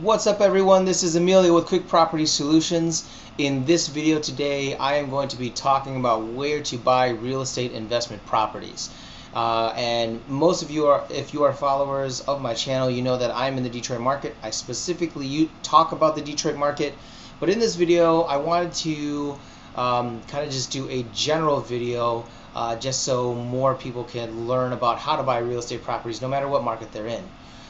What's up everyone, this is Emilio with Quick Property Solutions. In this video today I am going to be talking about where to buy real estate investment properties. And most of you are, if you are followers of my channel, you know that I'm in the Detroit market. I specifically talk about the Detroit market, but in this video I wanted to kind of just do a general video just so more people can learn about how to buy real estate properties no matter what market they're in.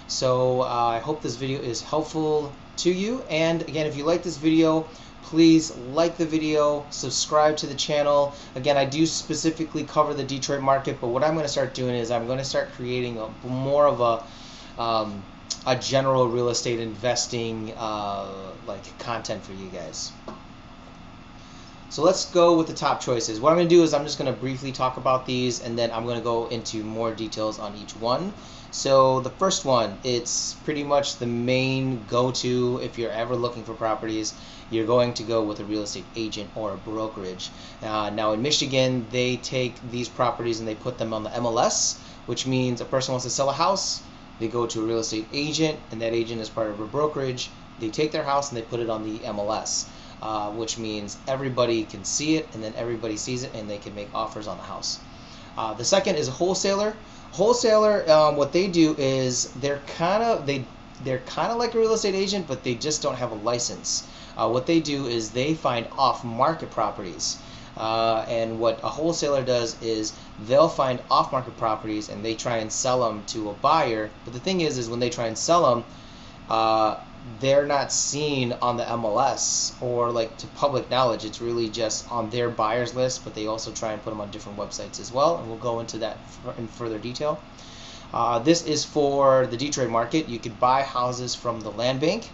So I hope this video is helpful to you, and again, if you like this video, please like the video, subscribe to the channel. Again, I do specifically cover the Detroit market, but what I'm going to start doing is I'm going to start creating more of a general real estate investing like content for you guys. So let's go with the top choices. What I'm going to do is I'm just going to briefly talk about these, and then I'm going to go into more details on each one. So the first one, it's pretty much the main go-to if you're ever looking for properties. You're going to go with a real estate agent or a brokerage. Now in Michigan, they take these properties and they put them on the MLS, which means a person wants to sell a house, they go to a real estate agent, and that agent is part of a brokerage. They take their house and they put it on the MLS. Which means everybody can see it, and then everybody sees it and they can make offers on the house. The second is a wholesaler. Wholesaler, what they do is they're kind of like a real estate agent, but they just don't have a license. What they do is they find off-market properties, and what a wholesaler does is they'll find off-market properties and they try and sell them to a buyer. But the thing is when they try and sell them, they're not seen on the MLS or like to public knowledge. It's really just on their buyers list, but they also try and put them on different websites as well, and we'll go into that in further detail. This is for the Detroit market. You could buy houses from the land bank,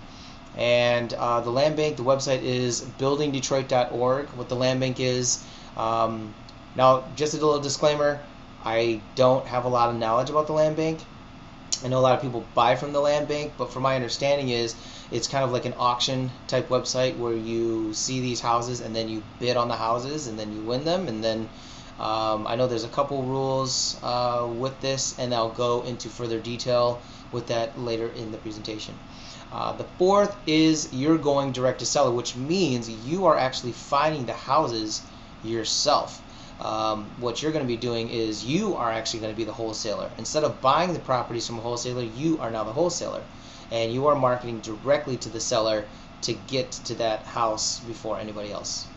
and the land bank, the website is buildingdetroit.org. What the land bank is, now just a little disclaimer, I don't have a lot of knowledge about the land bank. I know a lot of people buy from the land bank, but from my understanding is it's kind of like an auction type website where you see these houses and then you bid on the houses and then you win them. And then I know there's a couple rules with this, and I'll go into further detail with that later in the presentation. The fourth is you're going direct to seller, which means you are actually finding the houses yourself. What you're going to be doing is you are actually going to be the wholesaler. Instead of buying the properties from a wholesaler, you are now the wholesaler, and you are marketing directly to the seller to get to that house before anybody else.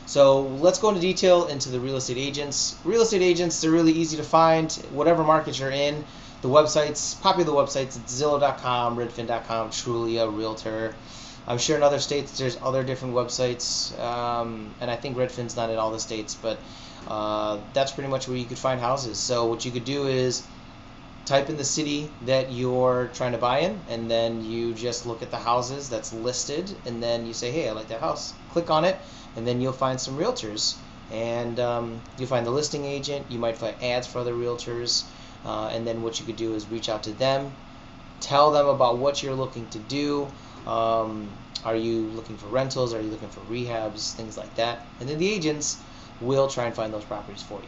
So let's go into detail into the real estate agents. Real estate agents, they're really easy to find. Whatever market you're in, the websites, popular websites, it's Zillow.com, Redfin.com, Trulia, Realtor. I'm sure in other states there's other different websites, and I think Redfin's not in all the states, but that's pretty much where you could find houses. So what you could do is type in the city that you're trying to buy in, and then you just look at the houses that's listed, and then you say, hey, I like that house. Click on it, and then you'll find some realtors, and you'll find the listing agent. You might find ads for other realtors, and then what you could do is reach out to them, tell them about what you're looking to do. Are you looking for rentals? Are you looking for rehabs? Things like that. And then the agents will try and find those properties for you.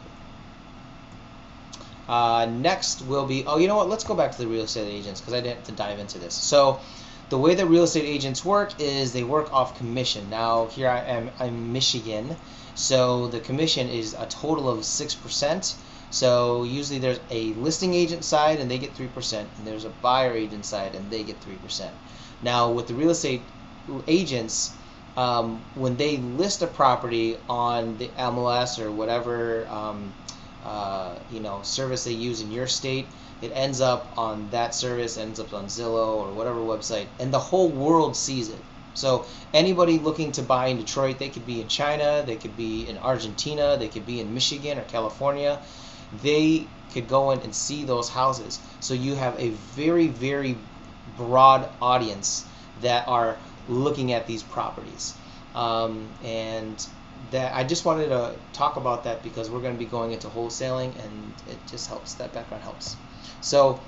Next will be, oh, you know what? Let's go back to the real estate agents because I didn't have to dive into this. So the way that real estate agents work is they work off commission. Now here I am, I'm Michigan. So the commission is a total of 6%. So usually there's a listing agent side and they get 3%, and there's a buyer agent side and they get 3%. Now with the real estate agents, when they list a property on the MLS or whatever service they use in your state, it ends up on that service, ends up on Zillow or whatever website, and the whole world sees it. So anybody looking to buy in Detroit, they could be in China, they could be in Argentina, they could be in Michigan or California. They could go in and see those houses. So you have a very, very broad audience that are looking at these properties, and that I just wanted to talk about that because we're going to be going into wholesaling, and it just helps. That background helps. So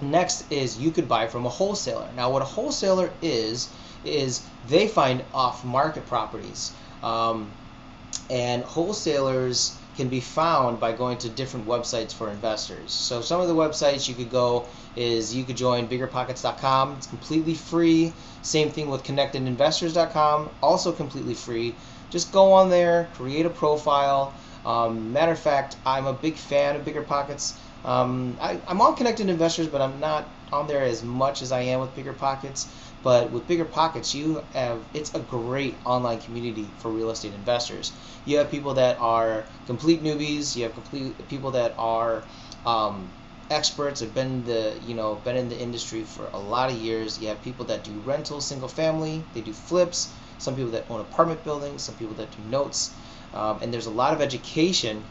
next is you could buy from a wholesaler. Now what a wholesaler is they find off-market properties, and wholesalers can be found by going to different websites for investors. So some of the websites you could go is you could join biggerpockets.com. It's completely free. Same thing with connectedinvestors.com, also completely free. Just go on there, create a profile. Matter of fact, I'm a big fan of BiggerPockets. I'm on Connected Investors, but I'm not on there as much as I am with BiggerPockets. But with BiggerPockets, it's a great online community for real estate investors. You have people that are complete newbies. You have people that are experts, have been in the industry for a lot of years. You have people that do rentals, single family. They do flips. Some people that own apartment buildings. Some people that do notes. And there's a lot of education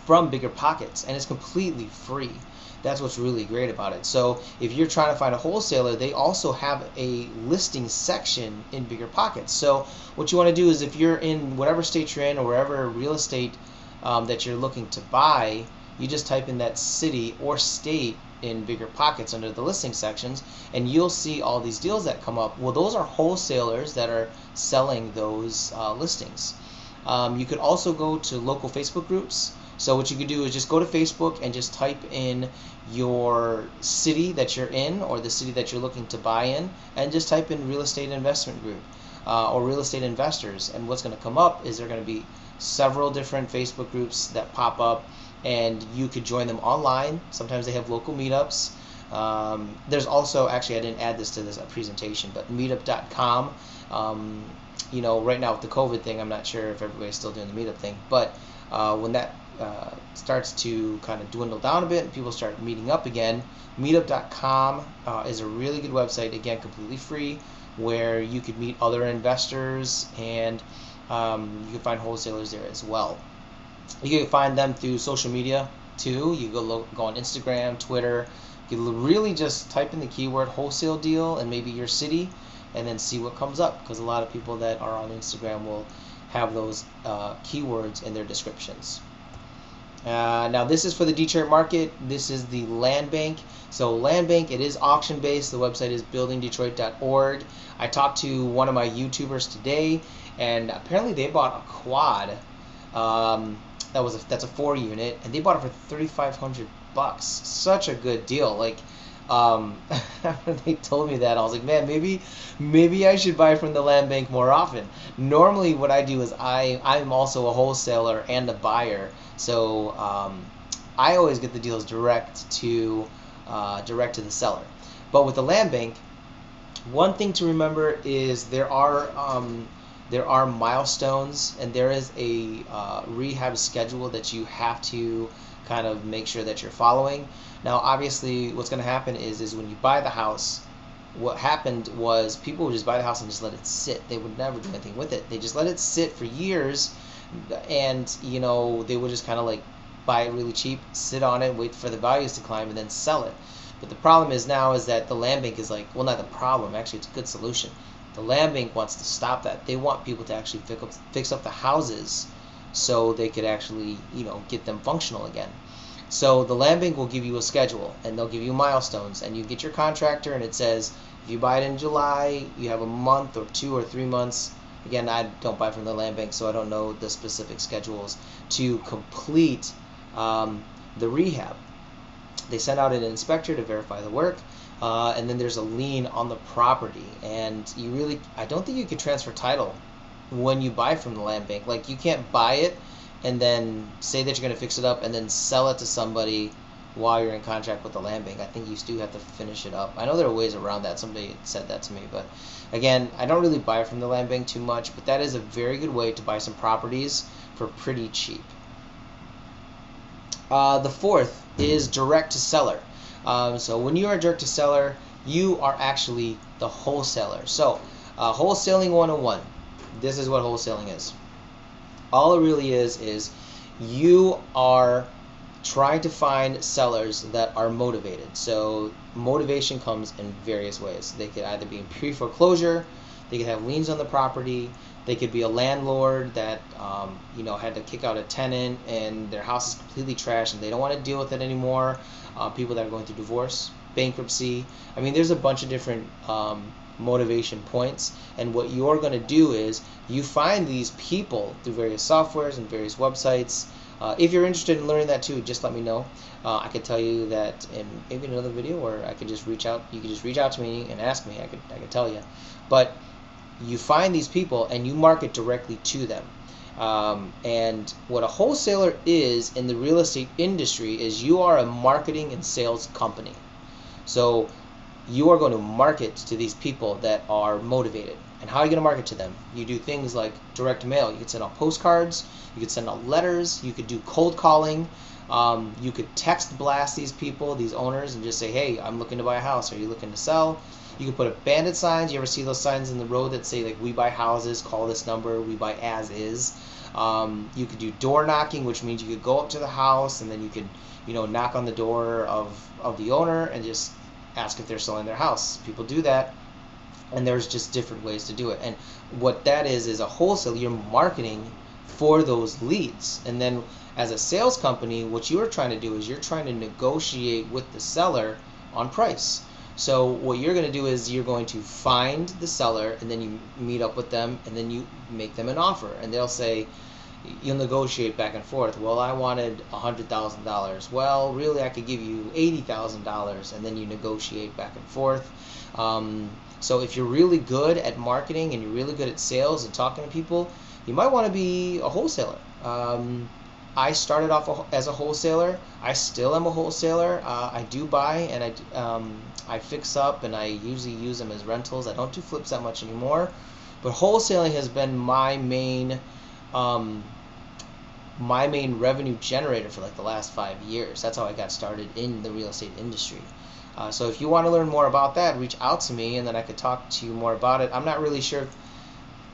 from BiggerPockets, and it's completely free. That's what's really great about it. So if you're trying to find a wholesaler, they also have a listing section in BiggerPockets. So what you want to do is, if you're in whatever state you're in or wherever real estate that you're looking to buy, you just type in that city or state in BiggerPockets under the listing sections, and you'll see all these deals that come up. Well, those are wholesalers that are selling those listings. You could also go to local Facebook groups. So what you could do is just go to Facebook and just type in your city that you're in or the city that you're looking to buy in, and just type in real estate investment group or real estate investors. And what's going to come up is there are going to be several different Facebook groups that pop up, and you could join them online. Sometimes they have local meetups. There's also, actually I didn't add this to this presentation, but meetup.com. Right now with the COVID thing, I'm not sure if everybody's still doing the meetup thing, but when that starts to kind of dwindle down a bit and people start meeting up again, meetup.com is a really good website, again completely free, where you could meet other investors, and you can find wholesalers there as well. You can find them through social media too. You go on Instagram, Twitter. You can really just type in the keyword wholesale deal and maybe your city, and then see what comes up, because a lot of people that are on Instagram will have those keywords in their descriptions. Now this is for the Detroit market. This is the land bank. So land bank, it is auction based. The website is buildingdetroit.org. I talked to one of my YouTubers today, and apparently they bought a quad. That's a 4 unit, and they bought it for $3,500. Such a good deal. Like, after they told me that, I was like, man, maybe I should buy from the land bank more often. Normally what I do is I'm also a wholesaler and a buyer, so I always get the deals direct to the seller. But with the land bank, one thing to remember is there are milestones, and there is a rehab schedule that you have to kind of make sure that you're following. Now obviously what's going to happen is when you buy the house, what happened was people would just buy the house and just let it sit. They would never do anything with it. They just let it sit for years, and they would just kind of like buy it really cheap, sit on it, wait for the values to climb, and then sell it. But the problem is now is that the land bank is like, well, not the problem, actually it's a good solution. The land bank wants to stop that. They want people to actually fix up the houses so they could actually get them functional again. So the land bank will give you a schedule, and they'll give you milestones, and you get your contractor, and it says if you buy it in July, you have a month or 2 or 3 months. Again, I don't buy from the land bank, so I don't know the specific schedules to complete the rehab. They send out an inspector to verify the work, and then there's a lien on the property, and I don't think you can transfer title when you buy from the land bank. Like, you can't buy it and then say that you're going to fix it up and then sell it to somebody while you're in contract with the land bank. I think you do have to finish it up. I know there are ways around that. Somebody said that to me, but again, I don't really buy from the land bank too much, but that is a very good way to buy some properties for pretty cheap. The fourth is direct to seller. So when you are direct to seller, you are actually the wholesaler. So wholesaling 101. This is what wholesaling is. All it really is you are trying to find sellers that are motivated. So motivation comes in various ways. They could either be in pre-foreclosure, they could have liens on the property, they could be a landlord that had to kick out a tenant and their house is completely trashed and they don't want to deal with it anymore. People that are going through divorce, bankruptcy. I mean, there's a bunch of different motivation points, and what you're going to do is you find these people through various softwares and various websites, If you're interested in learning that too, just let me know. I could tell you that in maybe another video, or I could just reach out. You could just reach out to me and ask me. I could tell you. But you find these people and you market directly to them. And what a wholesaler is in the real estate industry is you are a marketing and sales company. So you are going to market to these people that are motivated. And how are you going to market to them? You do things like direct mail. You could send out postcards. You could send out letters. You could do cold calling. You could text blast these people, these owners, and just say, hey, I'm looking to buy a house. Are you looking to sell? You could put up bandit signs. You ever see those signs in the road that say, like, we buy houses, call this number, we buy as is? You could do door knocking, which means you could go up to the house and then you could, knock on the door of the owner and just ask if they're selling their house. People do that, and there's just different ways to do it. And what that is a wholesale. You're marketing for those leads. And then as a sales company, what you're trying to do is you're trying to negotiate with the seller on price. So what you're going to do is you're going to find the seller, and then you meet up with them, and then you make them an offer. And they'll say, you'll negotiate back and forth. Well, I wanted $100,000. Well, really, I could give you $80,000, and then you negotiate back and forth. So if you're really good at marketing and you're really good at sales and talking to people, you might want to be a wholesaler. I started off as a wholesaler. I still am a wholesaler. I do buy, and I fix up, and I usually use them as rentals. I don't do flips that much anymore, but wholesaling has been my main revenue generator for like the last 5 years. That's how I got started in the real estate industry. So if you want to learn more about that, reach out to me, and then I could talk to you more about it. I'm not really sure if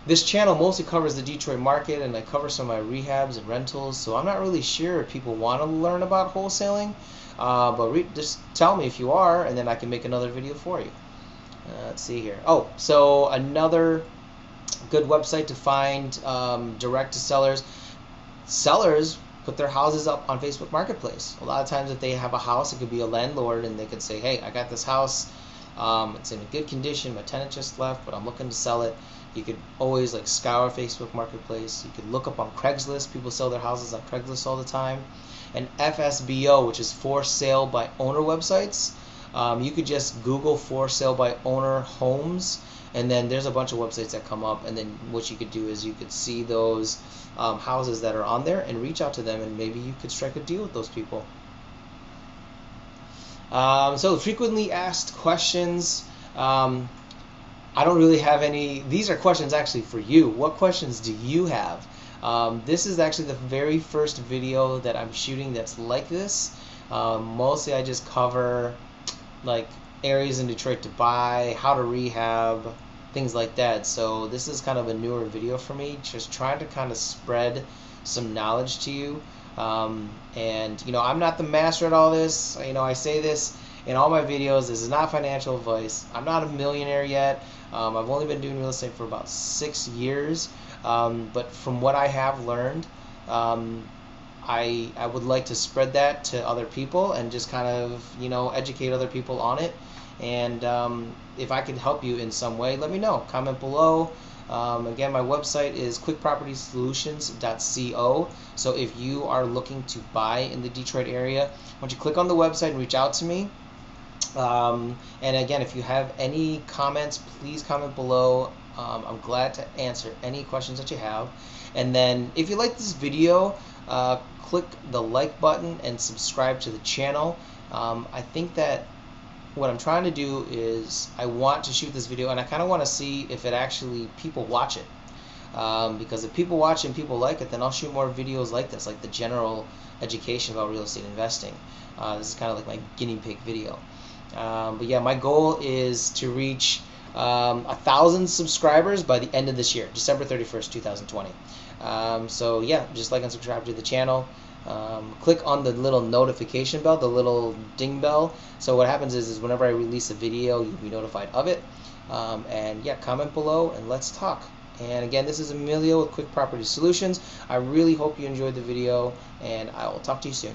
this channel mostly covers the Detroit market, and I cover some of my rehabs and rentals, so I'm not really sure if people want to learn about wholesaling, but just tell me if you are, and then I can make another video for you. Let's see here. Oh, so another good website to find direct to sellers. Sellers put their houses up on Facebook Marketplace. A lot of times if they have a house, it could be a landlord, and they could say, hey, I got this house, it's in a good condition, my tenant just left, but I'm looking to sell it. You could always like scour Facebook Marketplace. You could look up on Craigslist. People sell their houses on Craigslist all the time. And FSBO, which is for sale by owner websites. You could just Google for sale by owner homes, and then there's a bunch of websites that come up, and then what you could do is you could see those houses that are on there and reach out to them, and maybe you could strike a deal with those people. So frequently asked questions. I don't really have any. These are questions actually for you. What questions do you have? This is actually the very first video that I'm shooting that's like this. Mostly I just cover like areas in Detroit to buy, how to rehab, things like that. So this is kind of a newer video for me, just trying to kind of spread some knowledge to you. And I'm not the master at all this. I say this in all my videos. This is not financial advice. I'm not a millionaire yet. I've only been doing real estate for about 6 years, but from what I have learned, I would like to spread that to other people and just kind of educate other people on it. And if I can help you in some way, let me know. Comment below. Again, my website is quickpropertysolutions.co. So if you are looking to buy in the Detroit area, why don't you click on the website and reach out to me. And again, if you have any comments, please comment below. I'm glad to answer any questions that you have. And then if you like this video, click the like button and subscribe to the channel. I think that what I'm trying to do is I want to shoot this video, and I kind of want to see if it actually people watch it. Because if people watch it and people like it, then I'll shoot more videos like this, like the general education about real estate investing. This is kind of like my guinea pig video. But yeah, my goal is to reach 1,000 subscribers by the end of this year, December 31st, 2020. So yeah, just like and subscribe to the channel. Click on the little notification bell, the little ding bell. So what happens is whenever I release a video, you'll be notified of it. And yeah, comment below and let's talk. And again, this is Emilio with Quick Property Solutions. I really hope you enjoyed the video, and I will talk to you soon.